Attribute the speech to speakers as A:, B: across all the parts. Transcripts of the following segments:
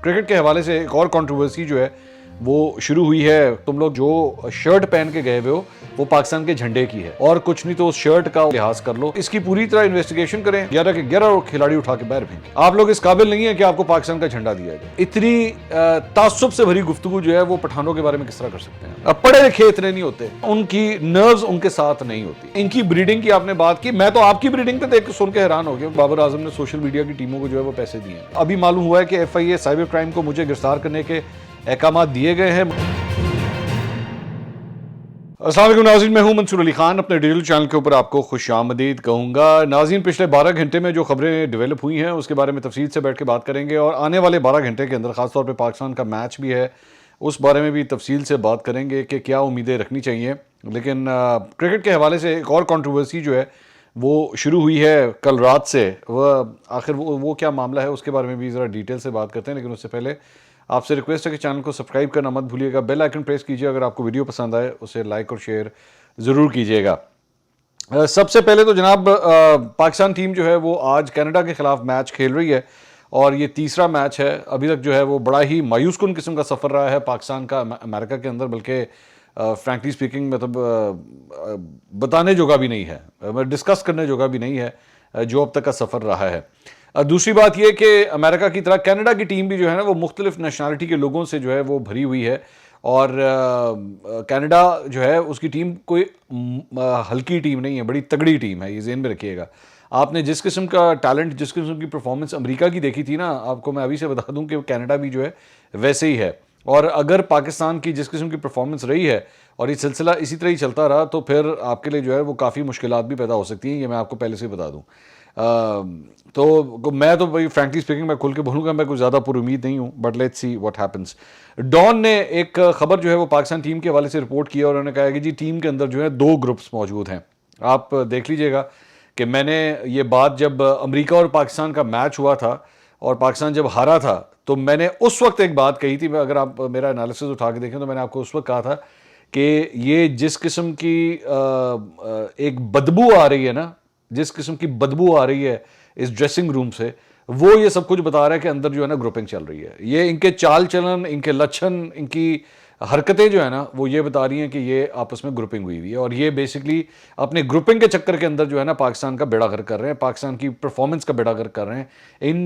A: Cricket के हवाले से एक और कंट्रोवर्सी जो है वो शुरू हुई है। तुम लोग जो शर्ट पहन के गए हुए हो वो पाकिस्तान के झंडे की है और कुछ नहीं तो उस शर्ट का लिहाज कर लो, इसकी पूरी तरह इन्वेस्टिगेशन करें। 11 के 11 खिलाड़ी उठा के बाहर फेंके। आप लोग इस काबिल नहीं है कि आपको पाकिस्तान का झंडा दिया जाए। इतनी तासुब से भरी गुफ्तगू जो है वो पठानों के बारे में किस तरह कर सकते हैं। अब पढ़े लिखे इतने नहीं होते, उनकी नर्व्स उनके साथ नहीं होती। इनकी ब्रीडिंग की आपने बात की, मैं तो आपकी ब्रीडिंग पे देख सुन के हैरान हो गया। बाबर आजम ने सोशल मीडिया की टीमों को जो है वो पैसे दिए। अभी मालूम हुआ है कि FIA साइबर क्राइम को मुझे गिरफ्तार करने के अहकाम दिए गए हैं। अस्सलाम वालेकुम नाज़रीन, मैं हूं मंसूर अली खान। अपने डिजिटल चैनल के ऊपर आपको खुशामदीद कहूँगा। नाज़रीन, पिछले 12 घंटे में जो खबरें डेवलप हुई हैं उसके बारे में तफसील से बैठ के बात करेंगे और आने वाले 12 घंटे के अंदर ख़ासतौर पे पाकिस्तान का मैच भी है, उस बारे में भी तफसील से बात करेंगे कि क्या उम्मीदें रखनी चाहिए। लेकिन क्रिकेट के हवाले से एक और कंट्रोवर्सी जो है वो शुरू हुई है कल रात से। वह आखिर वो क्या मामला है उसके बारे में भी ज़रा डिटेल से बात करते हैं। लेकिन उससे पहले आपसे रिक्वेस्ट है कि चैनल को सब्सक्राइब करना मत भूलिएगा, बेल आइकन प्रेस कीजिए। अगर आपको वीडियो पसंद आए उसे लाइक और शेयर ज़रूर कीजिएगा। सबसे पहले तो जनाब पाकिस्तान टीम जो है वो आज कनाडा के ख़िलाफ़ मैच खेल रही है और ये तीसरा मैच है। अभी तक जो है वो बड़ा ही मायूस कुन किस्म का सफ़र रहा है पाकिस्तान का अमेरिका के अंदर, बल्कि फ्रैंकली स्पीकिंग मतलब बताने जोगा भी नहीं है, डिस्कस करने जोगा भी नहीं है जो अब तक का सफ़र रहा है। दूसरी बात यह कि अमेरिका की तरह कनाडा की टीम भी जो है ना वो मुख्तलिफ नेशनलिटी के लोगों से जो है वो भरी हुई है और कनाडा जो है उसकी टीम कोई हल्की टीम नहीं है, बड़ी तगड़ी टीम है, ये ज़हन में रखिएगा। आपने जिस किस्म का टैलेंट, जिस किस्म की परफॉर्मेंस अमेरिका की देखी थी ना, आपको मैं अभी से बता दूं कि कनाडा भी जो है वैसे ही है। और अगर पाकिस्तान की जिस किस्म की परफॉर्मेंस रही है और ये सिलसिला इसी तरह ही चलता रहा तो फिर आपके लिए जो है वो काफ़ी मुश्किलात भी पैदा हो सकती हैं, ये मैं आपको पहले से बता दूँ। तो मैं तो भाई फ्रैंकली स्पीकिंग मैं खुल के बोलूँगा, मैं कुछ ज़्यादा पुरुमीद नहीं हूँ, but let's see what happens. Dawn ने एक खबर जो है वो पाकिस्तान टीम के हवाले से रिपोर्ट किया और उन्होंने कहा कि जी टीम के अंदर जो है 2 ग्रुप्स मौजूद हैं। आप देख लीजिएगा कि मैंने ये बात जब अमेरिका और पाकिस्तान का मैच हुआ था और पाकिस्तान जब हारा था तो मैंने उस वक्त एक बात कही थी। अगर आप मेरा एनालिसिस उठा के देखें तो मैंने आपको उस वक्त कहा था कि ये जिस किस्म की एक बदबू आ रही है ना, जिस किस्म की बदबू आ रही है इस ड्रेसिंग रूम से, वो ये सब कुछ बता रहा है कि अंदर जो है ना ग्रुपिंग चल रही है। ये इनके चाल चलन, इनके लक्षण, इनकी हरकतें जो है ना वो ये बता रही हैं कि ये आपस में ग्रुपिंग हुई है और ये बेसिकली अपने ग्रुपिंग के चक्कर के अंदर जो है ना पाकिस्तान का बेड़ा गर्क कर रहे हैं, पाकिस्तान की परफॉर्मेंस का बेड़ा गर्क कर रहे हैं। इन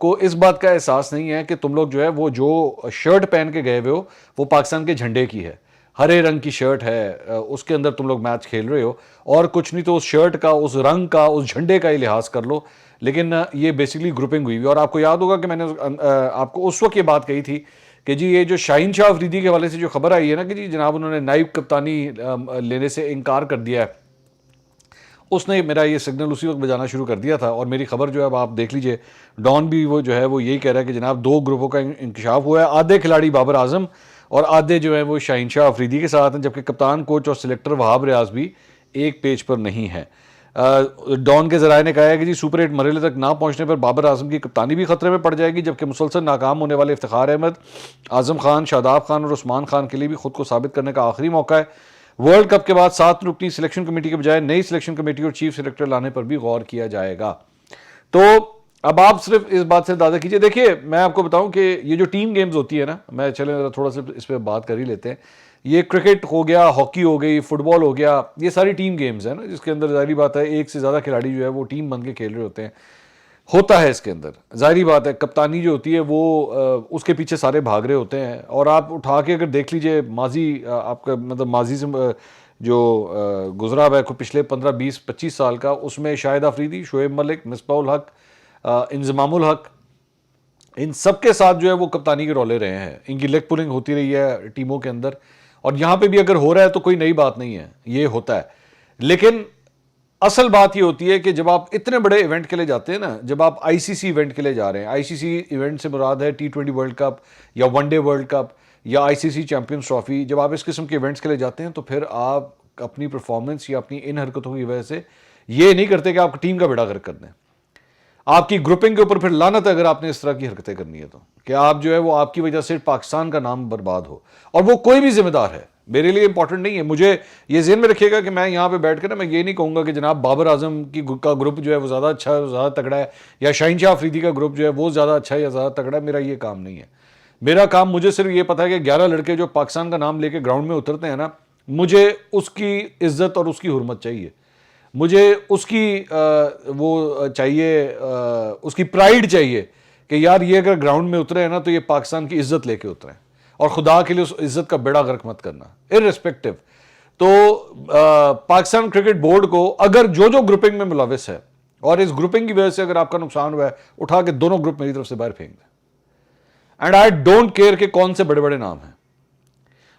A: को इस बात का एहसास नहीं है कि तुम लोग जो है वो जो शर्ट पहन के गए हुए हो वो पाकिस्तान के झंडे की है, हरे रंग की शर्ट है, उसके अंदर तुम लोग मैच खेल रहे हो और कुछ नहीं तो उस शर्ट का, उस रंग का, उस झंडे का ही लिहाज कर लो। लेकिन ये बेसिकली ग्रुपिंग हुई। और आपको याद होगा कि मैंने आपको उस वक्त ये बात कही थी कि जी ये जो शाहीन शाह अफरीदी के हवाले से जो खबर आई है ना कि जी जनाब उन्होंने नाइब कप्तानी लेने से इनकार कर दिया है, उसने मेरा ये सिग्नल उसी वक्त बजाना शुरू कर दिया था। और मेरी खबर जो है अब आप देख लीजिए, डॉन भी वो जो है वो यही कह रहा है कि जनाब 2 ग्रुपों का इंकशाफ हुआ है। आधे खिलाड़ी बाबर आजम और आधे जो है वो शाहीन शाह अफरीदी के साथ हैं, जबकि कप्तान, कोच और सिलेक्टर वहाब रियाज भी एक पेज पर नहीं है। डॉन के जराए ने कहा है कि जी सुपर 8 मरहले तक ना पहुंचने पर बाबर आजम की कप्तानी भी खतरे में पड़ जाएगी, जबकि मुसलसल नाकाम होने वाले इफ्तिखार अहमद, आजम खान, शादाब खान और उस्मान खान के लिए भी खुद को साबित करने का आखिरी मौका है। वर्ल्ड कप के बाद 7 रुकनी सिलेक्शन कमेटी के बजाय नई सिलेक्शन कमेटी और चीफ सिलेक्टर लाने पर भी गौर किया जाएगा। तो अब आप सिर्फ इस बात से अंदाजा कीजिए। देखिए मैं आपको बताऊं कि ये जो टीम गेम्स होती है ना, मैं चले थोड़ा सा इस पर बात कर ही लेते हैं। ये क्रिकेट हो गया, हॉकी हो गई, फुटबॉल हो गया, ये सारी टीम गेम्स है ना, जिसके अंदर जाहिर बात है एक से ज़्यादा खिलाड़ी जो है वो टीम बन के खेल रहे होते हैं। होता है इसके अंदर जाहिर बात है कप्तानी जो होती है वो उसके पीछे सारे भाग रहे होते हैं। और आप उठा के अगर देख लीजिए माजी, आपका मतलब माजी से जो गुजरा हुआ है को पिछले 15, 20, 25 साल का, उसमें शाहिद अफरीदी, शोएब मलिक, मिसबाउल हक, इंजमामुल हक, इन सब के साथ जो है वो कप्तानी के रोले रहे हैं। इनकी लेग पुलिंग होती रही है टीमों के अंदर और यहाँ पे भी अगर हो रहा है तो कोई नई बात नहीं है, ये होता है। लेकिन असल बात ये होती है कि जब आप इतने बड़े इवेंट के लिए जाते हैं ना, जब आप ICC इवेंट के लिए जा रहे हैं, ICC इवेंट से मुराद है T20 वर्ल्ड कप या वनडे वर्ल्ड कप या ICC चैंपियंस ट्रॉफी, जब आप इस किस्म के इवेंट्स के लिए जाते हैं तो फिर आप अपनी परफॉर्मेंस या अपनी इन हरकतों की वजह से ये नहीं करते कि आप टीम का बेड़ा गर्क कर दें। आपकी ग्रुपिंग के ऊपर फिर लानत है अगर आपने इस तरह की हरकतें करनी है तो, कि आप जो है वो आपकी वजह से पाकिस्तान का नाम बर्बाद हो, और वो कोई भी जिम्मेदार है, मेरे लिए इंपॉर्टेंट नहीं है। मुझे ये ज़हन में रखिएगा कि मैं यहाँ पे बैठ कर ना मैं ये नहीं कहूँगा कि जनाब बाबर आजम का ग्रुप जो है वो ज़्यादा अच्छा है, ज़्यादा तगड़ा है, या शाहीन शाह अफरीदी का ग्रुप जो है वो ज़्यादा अच्छा है या ज़्यादा तगड़ा है। मेरा ये काम नहीं है। मेरा काम, मुझे सिर्फ ये पता है कि 11 लड़के जो पाकिस्तान का नाम लेके ग्राउंड में उतरते हैं ना, मुझे उसकी इज्जत और उसकी हुर्मत चाहिए। मुझे उसकी वो चाहिए, उसकी प्राइड चाहिए कि यार ये अगर ग्राउंड में उतरे हैं ना तो ये पाकिस्तान की इज्जत लेके उतरे हैं, और खुदा के लिए उस इज्जत का बेड़ा गर्क मत करना इररिस्पेक्टिव। तो पाकिस्तान क्रिकेट बोर्ड को अगर जो जो ग्रुपिंग में मुलविस है, और इस ग्रुपिंग की वजह से अगर आपका नुकसान हुआ है, उठा के दोनों ग्रुप मेरी तरफ से बाहर फेंक दें। एंड आई डोंट केयर कि कौन से बड़े बड़े नाम हैं।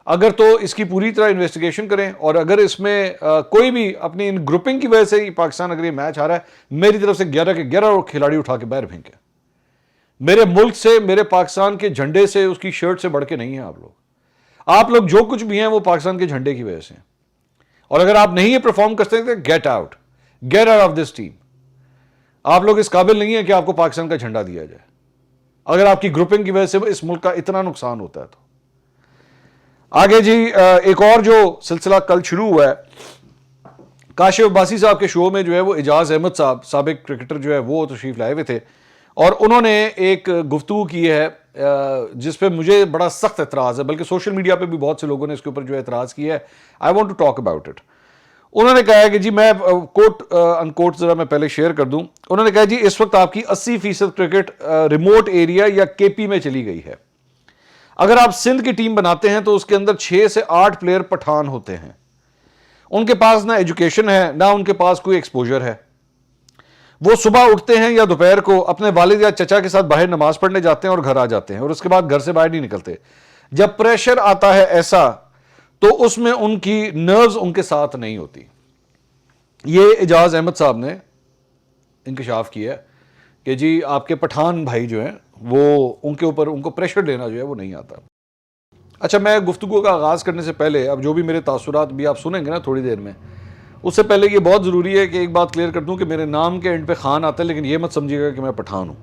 A: अगर तो इसकी पूरी तरह इन्वेस्टिगेशन करें, और अगर इसमें कोई भी अपनी इन ग्रुपिंग की वजह से ही पाकिस्तान अगर ये मैच हारा है, मेरी तरफ से 11 के 11 खिलाड़ी उठा के बाहर फेंके। मेरे मुल्क से, मेरे पाकिस्तान के झंडे से, उसकी शर्ट से बढ़ के नहीं है आप लोग जो कुछ भी हैं वो पाकिस्तान के झंडे की वजह से। और अगर आप नहीं ये परफॉर्म करते तो get out of this team. आप लोग इस काबिल नहीं है कि आपको पाकिस्तान का झंडा दिया जाए, अगर आपकी ग्रुपिंग की वजह से इस मुल्क का इतना नुकसान होता है तो। आगे जी, एक और जो सिलसिला कल शुरू हुआ है, काशिफ अब्बासी साहब के शो में जो है वो एजाज अहमद साहब, साबिक क्रिकेटर जो है वो तशरीफ लाए हुए थे, और उन्होंने एक गुफ्तगू की है जिस पे मुझे बड़ा सख्त एतराज़ है, बल्कि सोशल मीडिया पे भी बहुत से लोगों ने इसके ऊपर जो है एतराज़ किया है। I want to talk about it. उन्होंने कहा है कि जी, मैं कोट अनकोट ज़रा मैं पहले शेयर कर दूं। उन्होंने कहा जी, इस वक्त आपकी 80% क्रिकेट रिमोट एरिया या केपी में चली गई है। अगर आप सिंध की टीम बनाते हैं तो उसके अंदर 6 से 8 प्लेयर पठान होते हैं। उनके पास ना एजुकेशन है, ना उनके पास कोई एक्सपोजर है। वो सुबह उठते हैं या दोपहर को अपने वालिद या चचा के साथ बाहर नमाज पढ़ने जाते हैं और घर आ जाते हैं, और उसके बाद घर से बाहर नहीं निकलते। जब प्रेशर आता है ऐसा, तो उसमें उनकी नर्व्स उनके साथ नहीं होती। ये एजाज अहमद साहब ने इंकशाफ किया है कि जी, आपके पठान भाई जो हैं वो, उनके ऊपर उनको प्रेशर लेना जो है वो नहीं आता। अच्छा, मैं गुफ्तगू का आगाज़ करने से पहले, अब जो भी मेरे तासुरात भी आप सुनेंगे ना थोड़ी देर में, उससे पहले ये बहुत ज़रूरी है कि एक बात क्लियर कर दूं कि मेरे नाम के एंड पे खान आता है, लेकिन ये मत समझिएगा कि मैं पठान हूँ,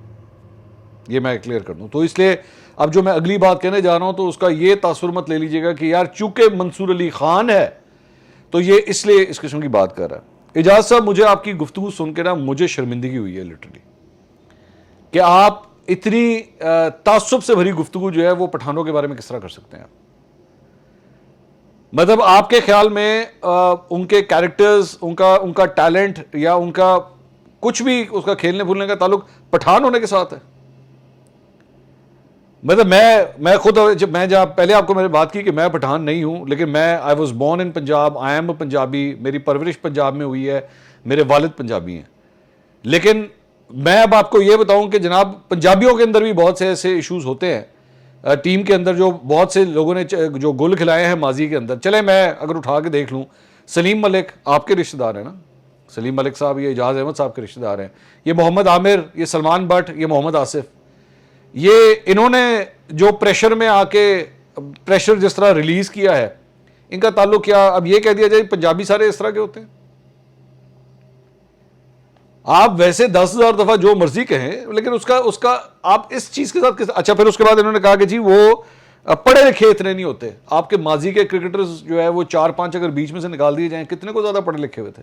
A: ये मैं क्लियर कर दूं। तो इसलिए अब जो मैं अगली बात कहने जा रहा हूं तो उसका ये तासुर मत ले लीजिएगा कि यार चूंकि मंसूर अली खान है तो ये इसलिए इस किस्म की बात कर रहा है। एजाज साहब, मुझे आपकी गुफ्तगू सुन के ना मुझे शर्मिंदगी हुई है लिटरली, कि आप इतनी तासुब से भरी गुफ्तगू जो है वो पठानों के बारे में किस तरह कर सकते हैं। मतलब आपके ख्याल में उनके कैरेक्टर्स, उनका टैलेंट या उनका कुछ भी, उसका खेलने फूलने का ताल्लुक पठान होने के साथ है। मतलब मैं खुद, जब पहले आपको मैंने बात की कि मैं पठान नहीं हूं, लेकिन मैं I was born in Punjab, I am Punjabi, मेरी परवरिश पंजाब में हुई है, मेरे वालिद पंजाबी हैं। लेकिन मैं अब आपको ये बताऊं कि जनाब, पंजाबियों के अंदर भी बहुत से ऐसे इश्यूज होते हैं टीम के अंदर, जो बहुत से लोगों ने जो गुल खिलाए हैं माजी के अंदर। चले, मैं अगर उठा के देख लूँ, सलीम मलिक आपके रिश्तेदार हैं ना, सलीम मलिक साहब ये एजाज अहमद साहब के रिश्तेदार हैं, ये मोहम्मद आमिर, ये सलमान बट, ये मोहम्मद आसिफ, ये इन्होंने जो प्रेशर में आके प्रेशर जिस तरह रिलीज किया है, इनका ताल्लुक क्या, अब ये कह दिया जाए पंजाबी सारे इस तरह के होते हैं? आप वैसे 10,000 दफा जो मर्जी कहें, लेकिन उसका आप इस चीज के साथ अच्छा। फिर उसके बाद इन्होंने कहा कि जी वो पढ़े लिखे इतने नहीं होते। आपके माजी के क्रिकेटर्स जो है वो 4-5 अगर बीच में से निकाल दिए जाएं, कितने को ज्यादा पढ़े लिखे हुए थे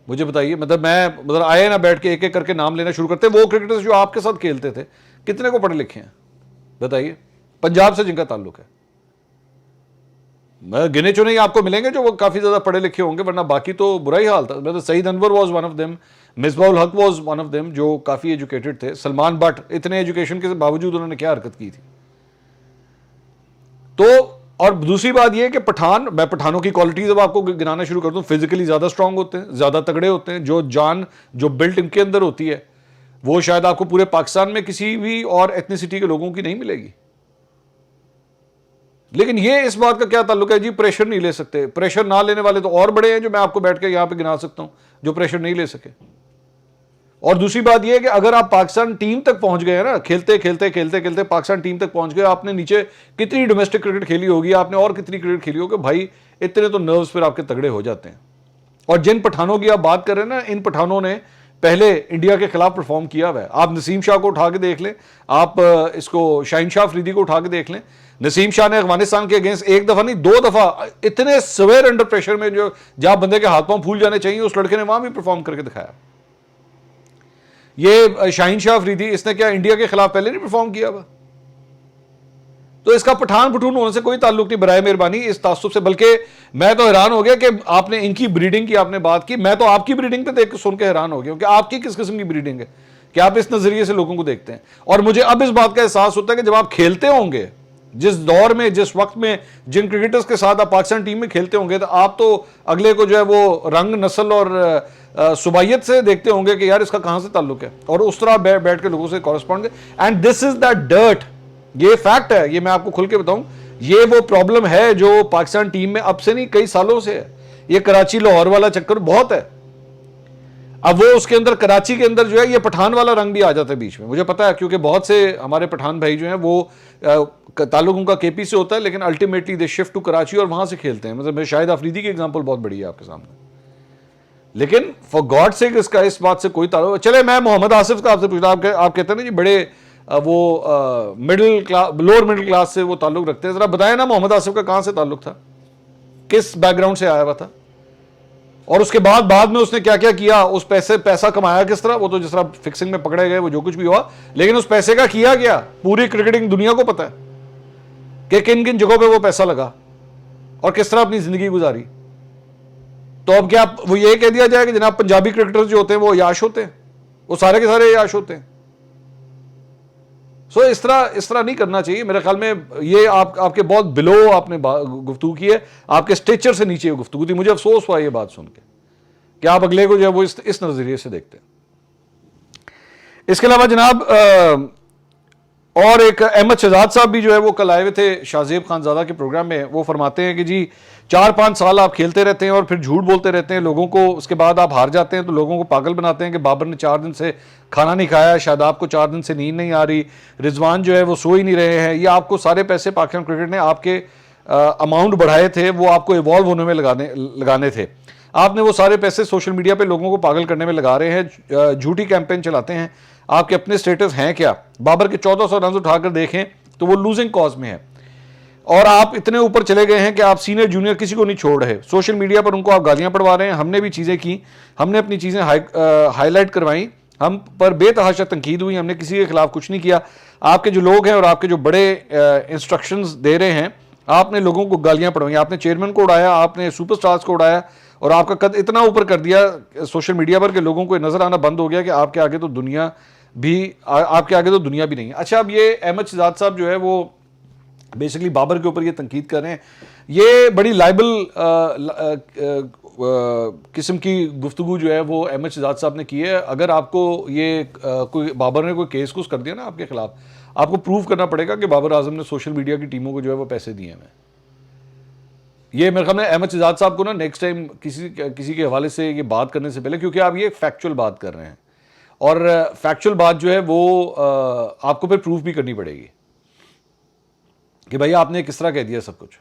A: मुझे बताइए। मतलब आए ना बैठ के एक एक करके नाम लेना शुरू करते, वो क्रिकेटर्स जो आपके साथ खेलते थे कितने को पढ़े लिखे हैं बताइए, पंजाब से जिनका ताल्लुक है। मैं गिने चुने ही आपको मिलेंगे जो वो काफी ज्यादा पढ़े लिखे होंगे, वरना बाकी तो बुरा ही हाल था। मतलब Saeed Anwar was one of them, Misbah ul Haq was one of them, जो काफी एजुकेटेड थे। सलमान बट, इतने एजुकेशन के बावजूद उन्होंने क्या हरकत की थी। तो और दूसरी बात यह कि मैं पठानों की क्वालिटीज अब आपको गिनाना शुरू कर दूं, फिजिकली ज्यादा स्ट्रांग होते हैं, ज्यादा तगड़े होते हैं, जो बिल्ट इनके अंदर होती है वो शायद आपको पूरे पाकिस्तान में किसी भी और एथनिसिटी के लोगों की नहीं मिलेगी। लेकिन ये इस बात का क्या ताल्लुक है जी, प्रेशर नहीं ले सकते। प्रेशर ना लेने वाले तो और बड़े हैं, जो मैं आपको बैठ के यहां पे गिना सकता हूं, जो प्रेशर नहीं ले सके। और दूसरी बात यह है कि अगर आप पाकिस्तान टीम तक पहुंच गए ना, खेलते खेलते पाकिस्तान टीम तक पहुंच गए, आपने नीचे कितनी डोमेस्टिक क्रिकेट खेली होगी, आपने और कितनी क्रिकेट खेली होगी, भाई इतने तो नर्व्स फिर आपके तगड़े हो जाते हैं। और जिन पठानों की आप बात कर रहे हैं ना, इन पठानों ने पहले इंडिया के खिलाफ परफॉर्म किया हुआ है। आप नसीम शाह को उठा के देख लें, आप इसको शाहीन शाह अफरीदी को उठा के देख लें। नसीम शाह ने अफगानिस्तान के अगेंस्ट एक दफा नहीं 2 दफा इतने सवेर अंडर प्रेशर में जो जहां बंदे के हाथ पांव फूल जाने चाहिए, उस लड़के ने वहां भी परफॉर्म करके दिखाया। ये शाहीन शाह अफरीदी, इसने क्या इंडिया के खिलाफ पहले नहीं परफॉर्म किया हुआ? तो इसका पठान पठून होने से कोई ताल्लुक नहीं, बराए मेहरबानी इस तासुब से। बल्कि मैं तो हैरान हो गया कि आपने इनकी ब्रीडिंग की आपने बात की, मैं तो आपकी ब्रीडिंग पे देख सुन के हैरान हो गया कि आपकी किस किस्म की ब्रीडिंग है कि आप इस नजरिए से लोगों को देखते हैं। और मुझे अब इस बात का एहसास होता है कि जब आप खेलते होंगे, जिस दौर में, जिस वक्त में जिन क्रिकेटर्स के साथ आप पाकिस्तान टीम में खेलते होंगे, तो आप तो अगले को जो है वो रंग, नस्ल और सुबाइयत से देखते होंगे कि यार इसका कहां से ताल्लुक है, और उस तरह बैठ के लोगों से correspond. And this is that dirt, ये फैक्ट है, ये मैं आपको खुल के बताऊं, ये वो प्रॉब्लम है जो पाकिस्तान टीम में अब से नहीं कई सालों से है। ये कराची लाहौर वाला चक्कर बहुत है। अब वो उसके अंदर कराची के अंदर जो है ये पठान वाला रंग भी आ जाता है बीच में, मुझे पता है, क्योंकि बहुत से हमारे पठान भाई जो हैं वो ताल्लुक उनका केपी से होता है, लेकिन ultimately they shift to Karachi और वहां से खेलते हैं। मतलब शाहिद अफरीदी की एग्जांपल बहुत बड़ी है आपके सामने। लेकिन फॉर गॉड सेक इसका इस बात से कोई ताल्लुक। चले मैं मोहम्मद आसिफ का आपसे पूछता, आप कहते हैं ना जी बड़े वो middle class, lower middle class से वो ताल्लुक रखते हैं, जरा बताएं ना मोहम्मद आसिफ का कहां से ताल्लुक था, किस बैकग्राउंड से आया हुआ था, और उसके बाद में उसने क्या क्या किया, उस पैसा कमाया किस तरह। वो तो जिस तरह फिक्सिंग में पकड़े गए, वो जो कुछ भी हुआ, लेकिन उस पैसे का किया क्या पूरी क्रिकेटिंग दुनिया को पता है कि किन किन जगहों पे वो पैसा लगा और किस तरह अपनी जिंदगी गुजारी। तो अब क्या वो ये कह दिया जाए कि जनाब पंजाबी क्रिकेटर्स जो होते हैं वो याश होते हैं, वो सारे के सारे याश होते हैं? सो इस तरह नहीं करना चाहिए मेरे ख्याल में। ये आपके बहुत बिलो आपने गुफ्तगू की है, आपके स्टेचर से नीचे गुफ्तगू थी। मुझे अफसोस हुआ ये बात सुन के कि आप अगले को जो है वो इस नजरिए से देखते हैं। इसके अलावा जनाब और एक अहमद शहजाद साहब भी जो है वो कल आए हुए थे शाहजेब खानजादा के प्रोग्राम में। वो फरमाते हैं कि जी 4-5 साल आप खेलते रहते हैं और फिर झूठ बोलते रहते हैं लोगों को, उसके बाद आप हार जाते हैं तो लोगों को पागल बनाते हैं कि बाबर ने 4 दिन से खाना नहीं खाया, शादाब को 4 दिन से नींद नहीं आ रही, रिजवान जो है वो सो ही नहीं रहे हैं। ये आपको सारे पैसे पाकिस्तान क्रिकेट ने आपके अमाउंट बढ़ाए थे, वो आपको इवॉल्व होने में लगाने थे। आपने वो सारे पैसे सोशल मीडिया पर लोगों को पागल करने में लगा रहे हैं, झूठी कैंपेन चलाते हैं। आपके अपने स्टेटस हैं क्या? बाबर के 1400 रन उठाकर देखें तो वो लूजिंग कॉज में है, और आप इतने ऊपर चले गए हैं कि आप सीनियर जूनियर किसी को नहीं छोड़ रहे। सोशल मीडिया पर उनको आप गालियां पड़वा रहे हैं। हमने भी चीज़ें की, हमने अपनी चीज़ें हाईलाइट करवाई, हम पर बेतहाशा तनकीद हुई, हमने किसी के खिलाफ कुछ नहीं किया। आपके जो लोग हैं और आपके जो बड़े इंस्ट्रक्शंस दे रहे हैं, आपने लोगों को गालियां पड़वाई, आपने चेयरमैन को उड़ाया, आपने सुपरस्टार्स को उड़ाया, और आपका कद इतना ऊपर कर दिया सोशल मीडिया पर कि लोगों को नजर आना बंद हो गया कि आपके आगे तो दुनिया भी नहीं है। अच्छा, अब ये अहमद शहजाद साहब जो है वो बेसिकली बाबर के ऊपर ये तनकीद कर रहे हैं। ये बड़ी लाइबल किस्म की गुफ्तगू जो है वो अहमद शहजाद साहब ने की है। अगर आपको ये कोई बाबर ने कोई केस कुछ कर दिया ना आपके खिलाफ, आपको प्रूव करना पड़ेगा कि बाबर आजम ने सोशल मीडिया की टीमों को जो है वो पैसे दिए हैं। ये मेरे ख्याल में अहमद शहजाद साहब को ना नेक्स्ट टाइम किसी के हवाले से ये बात करने से पहले, क्योंकि आप ये फैक्चुअल बात कर रहे हैं और फैक्चुअल बात जो है वो आपको फिर प्रूफ भी करनी पड़ेगी कि भाई आपने किस तरह कह दिया सब कुछ।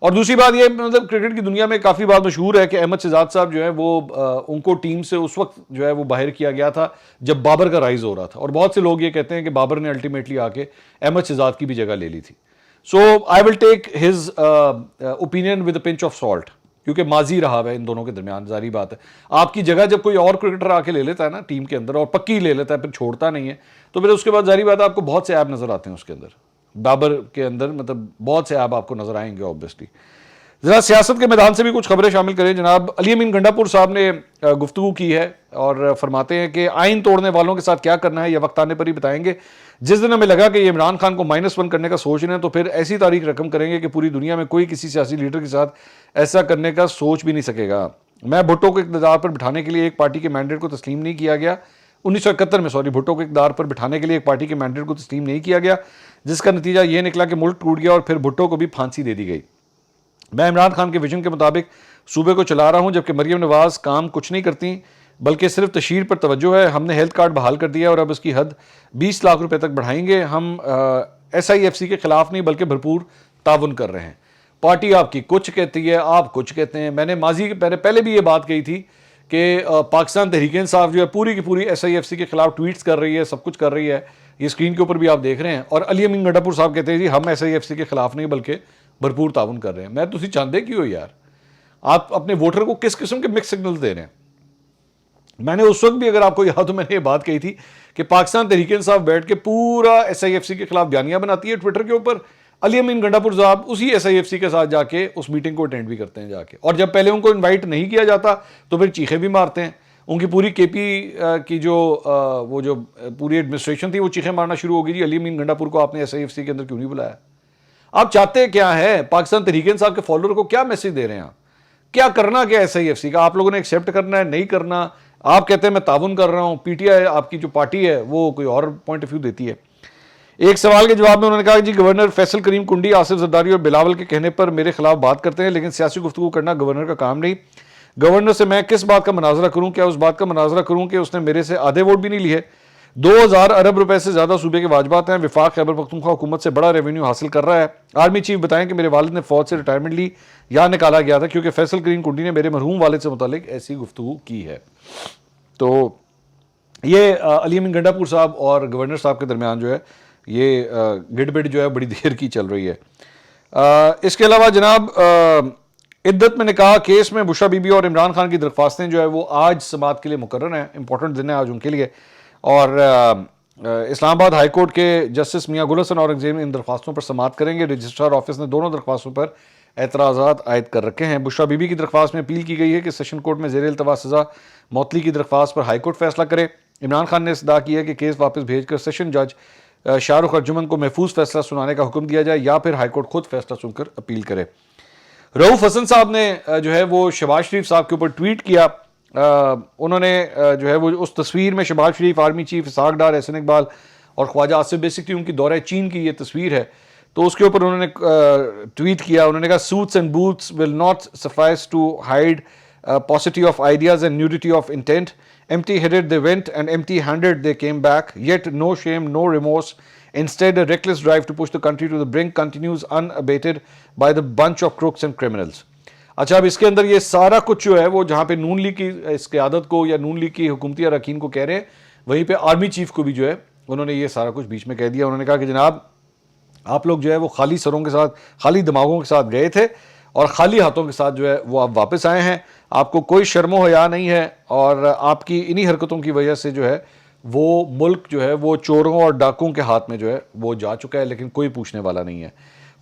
A: और दूसरी बात ये, मतलब क्रिकेट की दुनिया में काफ़ी बात मशहूर है कि अहमद शहजाद साहब जो है वो उनको टीम से उस वक्त जो है वो बाहर किया गया था जब बाबर का राइज हो रहा था, और बहुत से लोग ये कहते हैं कि बाबर ने अल्टीमेटली आके अहमद शहजाद की भी जगह ले ली थी। So I will take his opinion with a pinch of salt, क्योंकि माजी रहा है इन दोनों के दरमियान। जारी बात है, आपकी जगह जब कोई और क्रिकेटर आके ले लेता है ना टीम के अंदर और पक्की ले लेता है, फिर छोड़ता नहीं है, तो फिर उसके बाद जारी बात है आपको बहुत से ऐप नजर आते हैं उसके अंदर, बाबर के अंदर, मतलब बहुत से ऐप आपको नजर आएंगे ऑब्वियसली। जरा सियासत के मैदान से भी कुछ खबरें शामिल करें। जनाब अली अमीन गंडापुर साहब ने गुफ्तगू की है और फरमाते हैं कि आइन तोड़ने वालों के साथ क्या करना है यह वक्त आने पर ही बताएंगे। जिस दिन हमें लगा कि ये इमरान खान को -1 करने का सोच रहे हैं, तो फिर ऐसी तारीख रकम करेंगे कि पूरी दुनिया में कोई किसी सियासी लीडर के साथ ऐसा करने का सोच भी नहीं सकेगा। मैं भुट्टो को इक़्तिदार पर बिठाने के लिए एक पार्टी के मैंडेट को तस्लीम नहीं किया गया, 1971 में, सॉरी, भुट्टो को इक़्तिदार पर बिठाने के लिए एक पार्टी के मैंडेट को तस्लीम नहीं किया गया, जिसका नतीजा ये निकला कि मुल्क टूट गया और फिर भुट्टो को भी फांसी दे दी गई। मैं इमरान खान के विजन के मुताबिक सूबे को चला रहा हूं, जबकि मरियम नवाज काम कुछ नहीं करती बल्कि सिर्फ तशहीर पर तवज्जो है। हमने हेल्थ कार्ड बहाल कर दिया और अब उसकी हद 20 लाख रुपए तक बढ़ाएंगे। हम SIFC के खिलाफ नहीं बल्कि भरपूर ताउन कर रहे हैं। पार्टी आपकी कुछ कहती है, आप कुछ कहते हैं। मैंने माजी के पहले भी ये बात कही थी कि पाकिस्तान तहरीक इंसाफ जो है पूरी की पूरी SIFC के खिलाफ ट्वीट्स कर रही है, सब कुछ कर रही है, ये स्क्रीन के ऊपर भी आप देख रहे हैं। और अली अमीन गंडापुर साहब कहते हैं जी हम SIFC के खिलाफ नहीं बल्कि भरपूर ताउन कर रहे हैं। मैं तुसी चाहते क्यों हो यार, आप अपने वोटर को किस किस्म के मिक्स सिग्नल्स दे रहे हैं। मैंने उस वक्त भी, अगर आपको याद हो, मैंने ये बात कही थी कि पाकिस्तान तहरीक इंसाफ बैठ के पूरा SIFC के खिलाफ बयानियां बनाती है ट्विटर के ऊपर, अली अमीन गंडापुर साहब उसी SIFC के साथ जाके उस मीटिंग को अटेंड भी करते हैं जाके, और जब पहले उनको इनवाइट नहीं किया जाता तो फिर चीखें भी मारते हैं। उनकी पूरी KP की जो वो जो पूरी एडमिनिस्ट्रेशन थी वो चीखें मारना शुरू हो गई, जी अली अमीन गंडापुर को आपने SIFC के अंदर क्यों नहीं बुलाया। आप चाहते क्या है, पाकिस्तान तहरीक इंसाफ के फॉलोअर को क्या मैसेज दे रहे हैं आप, क्या करना क्या SIFC का, आप लोगों ने एक्सेप्ट करना है नहीं करना। आप कहते हैं मैं ताउन कर रहा हूं, PTI आपकी जो पार्टी है वो कोई और पॉइंट ऑफ व्यू देती है। एक सवाल के जवाब में उन्होंने कहा जी गवर्नर फैसल करीम कुंडी, आसिफ जरदारी और बिलावल के कहने पर मेरे खिलाफ बात करते हैं, लेकिन सियासी गुफ्तगू करना गवर्नर का काम नहीं। गवर्नर से मैं किस बात का मुनाजरा करूं, क्या उस बात का मुनाजरा करूं कि उसने मेरे से आधे वोट भी नहीं लिए। 2000 अरब रुपए से ज्यादा सूबे के वाजबात हैं। विफाक खैबर पख्तूनख्वा हुकूमत से बड़ा रेवेन्यू हासिल कर रहा है। आर्मी चीफ बताएं कि मेरे वालिद ने फौज से रिटायरमेंट ली या निकाला गया था क्योंकि फैसल करीम कुंडी ने मेरे मरहूम वालिद से मुतालिक ऐसी गुफ्तगू की है। तो ये अली अमीन गंडापुर साहब और गवर्नर साहब के दरमियान जो है ये गिड़बिड़ जो है बड़ी देर की चल रही है। इसके अलावा जनाब इद्दत में निकाह केस में बुशरा बीबी और इमरान खान की दरख्वास्तें जो है वो आज समाअत के लिए मुकर्रर हैं। इंपॉर्टेंट दिन है आज उनके लिए। और इस्लामाबाद हाई कोर्ट के जस्टिस मियां गुल हसन औरंगजेब इन दरख्वास्तों पर समाअत करेंगे। रजिस्ट्रार ऑफिस ने दोनों दरख्वास्तों पर एतराज़ात आयद कर रखे हैं। बुशरा बीबी की दरख्वास्त में अपील की गई है कि सेशन कोर्ट में ज़ेर इल्तवा सज़ा मौतली की दरख्वास्त पर हाई कोर्ट फैसला करे। इमरान खान ने इस्तदा की है कि केस वापस भेजकर सेशन जज शाहरुख अर्जुमन को महफूज फैसला सुनाने का हुक्म दिया जाए या फिर हाईकोर्ट खुद फैसला सुनकर अपील करे। रऊफ हसन साहब ने जो है वो शहबाज शरीफ साहब के ऊपर ट्वीट किया। उन्होंने जो है वो उस तस्वीर में शहबाज शरीफ, आर्मी चीफ इसहाक डार, एहसन इकबाल और ख्वाजा आसिफ, बेसिकली उनकी दौरे चीन की ये तस्वीर है, तो उसके ऊपर उन्होंने ट्वीट किया। उन्होंने कहा suits and boots will not suffice to hide paucity of ideas and nudity of intent. Empty-headed they went and empty-handed they came back. Yet no shame, no remorse. Instead, a reckless drive to push the country to the brink continues unabated by the bunch of crooks and criminals. अच्छा, अब इसके अंदर ये सारा कुछ जो है वो जहाँ पे नून लीग की इस क़यादत को या नून लीग की हुकूमती अरकान को कह रहे हैं, वहीं पे आर्मी चीफ को भी जो है उन्होंने ये सारा कुछ बीच में कह दिया। उन्होंने कहा कि जनाब आप लोग जो है वो खाली सरों के साथ, खाली दिमागों के साथ गए थे और खाली हाथों के साथ जो है वो आप वापस आए हैं। आपको कोई शर्मो हया नहीं है और आपकी इन्हीं हरकतों की वजह से जो है वो मुल्क जो है वो चोरों और डाकुओं के हाथ में जो है वो जा चुका है, लेकिन कोई पूछने वाला नहीं है।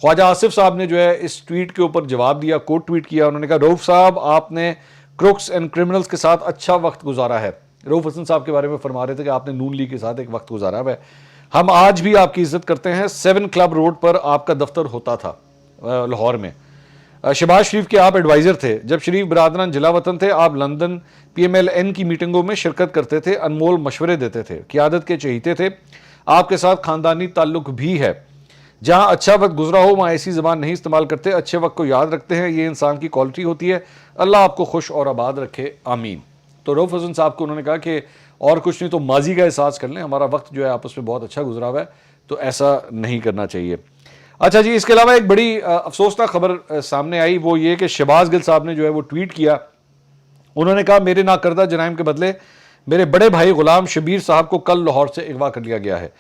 A: ख्वाजा आसिफ साहब ने जो है इस ट्वीट के ऊपर जवाब दिया, कोट ट्वीट किया। उन्होंने कहा रऊफ साहब आपने क्रुक्स एंड क्रिमिनल्स के साथ अच्छा वक्त गुजारा है। रऊफ हसन साहब के बारे में फरमा रहे थे कि आपने नून लीग के साथ एक वक्त गुजारा है। हम आज भी आपकी इज्जत करते हैं। 7 क्लब रोड पर आपका दफ्तर होता था लाहौर में। शहबाज शरीफ के आप एडवाइज़र थे। जब शरीफ बरादरान जिला वतन थे आप लंदन PMLN की मीटिंगों में शिरकत करते थे, अनमोल मशवरे देते थे, क़यादत के चहीते थे। आपके साथ ख़ानदानी ताल्लुक भी है। जहाँ अच्छा वक्त गुजरा हो वहाँ ऐसी ज़बान नहीं इस्तेमाल करते, अच्छे वक्त को याद रखते हैं, ये इंसान की क्वालिटी होती है। अल्लाह आपको खुश और आबाद रखे, आमीन। तो रऊफ हसन साहब को उन्होंने कहा कि और कुछ नहीं तो माजी का एहसास कर लें, हमारा वक्त जो है आपस में बहुत अच्छा गुजरा हुआ है, तो ऐसा नहीं करना चाहिए। अच्छा जी, इसके अलावा एक बड़ी अफसोसनाक खबर सामने आई, वो ये कि शहबाज गिल साहब ने जो है वो ट्वीट किया। उन्होंने कहा मेरे नाकर्दा जराइम के बदले मेरे बड़े भाई गुलाम शबीर साहब को कल लाहौर से अगवा कर लिया गया है।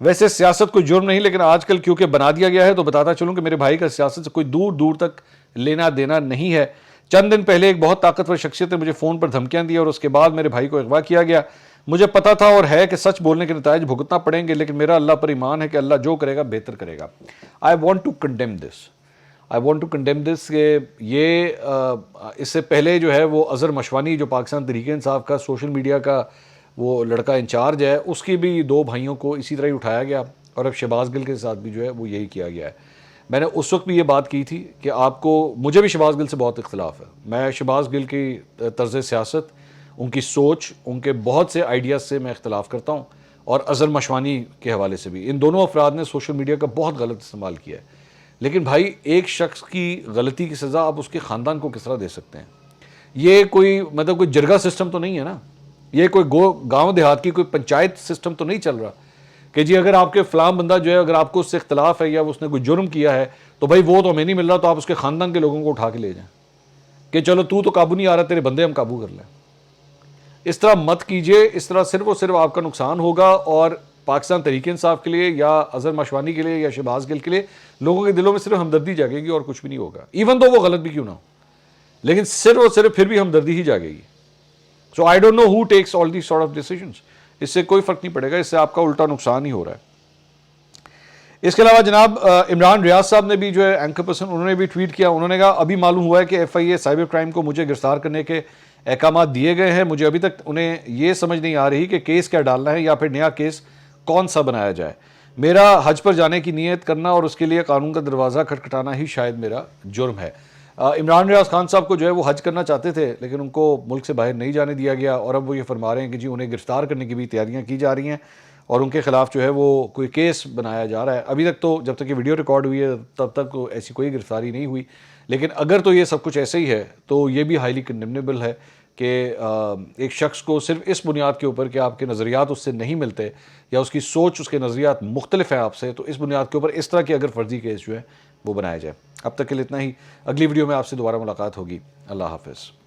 A: वैसे सियासत कोई जुर्म नहीं, लेकिन आजकल क्योंकि बना दिया गया है तो बताता चलूँ कि मेरे भाई का सियासत से कोई दूर दूर तक लेना देना नहीं है। चंद दिन पहले एक बहुत ताकतवर शख्सियत ने मुझे फ़ोन पर धमकियाँ दी और उसके बाद मेरे भाई को अगवा किया गया। मुझे पता था और है कि सच बोलने के नतायज भुगतना पड़ेंगे, लेकिन मेरा अल्लाह पर ईमान है कि अल्लाह जो करेगा बेहतर करेगा। I want to condemn this कि ये इससे पहले जो है वो अज़हर मशवानी जो पाकिस्तान तहरीक इंसाफ का सोशल मीडिया का वो लड़का इंचार्ज है, उसकी भी 2 भाइयों को इसी तरह ही उठाया गया और अब शहबाज गिल के साथ भी जो है वो यही किया गया है। मैंने उस वक्त भी ये बात की थी कि मुझे भी शहबाज गिल से बहुत इख्तलाफ है। मैं शहबाज गिल की तर्ज सियासत, उनकी सोच, उनके बहुत से आइडियाज़ से मैं इख्तलाफ करता हूँ और अज़हर मशवानी के हवाले से भी। इन दोनों अफराद ने सोशल मीडिया का बहुत गलत इस्तेमाल किया है, लेकिन भाई एक शख्स की गलती की सज़ा आप उसके ख़ानदान को किस तरह दे सकते हैं? ये कोई मतलब कोई जरगा सिस्टम तो नहीं है ना, ये कोई गाँव देहात की कोई पंचायत सिस्टम तो नहीं चल रहा कि जी अगर आपके फ़लाँ बंदा जो है अगर आपको उससे इख्तलाफ है या उसने कोई जुर्म किया है तो भाई वो तो हमें नहीं मिल रहा, तो आप उसके ख़ानदान के लोगों को उठा के ले जाएँ कि चलो तू तो काबू नहीं आ रहा, तेरे बंदे हम काबू कर लें। इस तरह मत कीजिए, इस तरह सिर्फ और सिर्फ आपका नुकसान होगा और पाकिस्तान तहरीक इंसाफ के लिए या अजहर माशवानी के लिए या शहबाज गिल के लिए लोगों के दिलों में सिर्फ हमदर्दी जागेगी और कुछ भी नहीं होगा, इवन तो वो गलत भी क्यों ना हो, लेकिन सिर्फ और सिर्फ फिर भी हमदर्दी ही जागेगी। So I don't know who takes all these sort of decisions, इससे कोई फर्क नहीं पड़ेगा, इससे आपका उल्टा नुकसान ही हो रहा है। इसके अलावा जनाब इमरान रियाज साहब ने भी जो है एंकर पर्सन, उन्होंने भी ट्वीट किया। उन्होंने कहा अभी मालूम हुआ है कि FIA साइबर क्राइम को मुझे गिरफ्तार करने के अहकाम दिए गए हैं। मुझे अभी तक उन्हें ये समझ नहीं आ रही कि केस क्या डालना है या फिर नया केस कौन सा बनाया जाए। मेरा हज पर जाने की नीयत करना और उसके लिए कानून का दरवाज़ा खटखटाना ही शायद मेरा जुर्म है। इमरान रियाज खान साहब को जो है वो हज करना चाहते थे, लेकिन उनको मुल्क से बाहर नहीं जाने दिया गया और अब वो ये फरमा रहे हैं कि जी उन्हें गिरफ्तार करने की भी तैयारियां की जा रही हैं और उनके खिलाफ जो है वो कोई केस बनाया जा रहा है। अभी तक तो जब तक ये वीडियो रिकॉर्ड हुई है तब तक तो ऐसी कोई गिरफ्तारी नहीं हुई, लेकिन अगर तो ये सब कुछ ऐसे ही है तो ये भी हाईली कंडेमनेबल है कि एक शख्स को सिर्फ इस बुनियाद के ऊपर कि आपके नज़रियात उससे नहीं मिलते या उसकी सोच, उसके नज़रियात मुख्तलिफ हैं आपसे, तो इस बुनियाद के ऊपर इस तरह की अगर फर्जी केस जो है वो बनाया जाए। अब तक के लिए इतना ही, अगली वीडियो में आपसे दोबारा मुलाकात होगी। अल्लाह हाफ़िज़।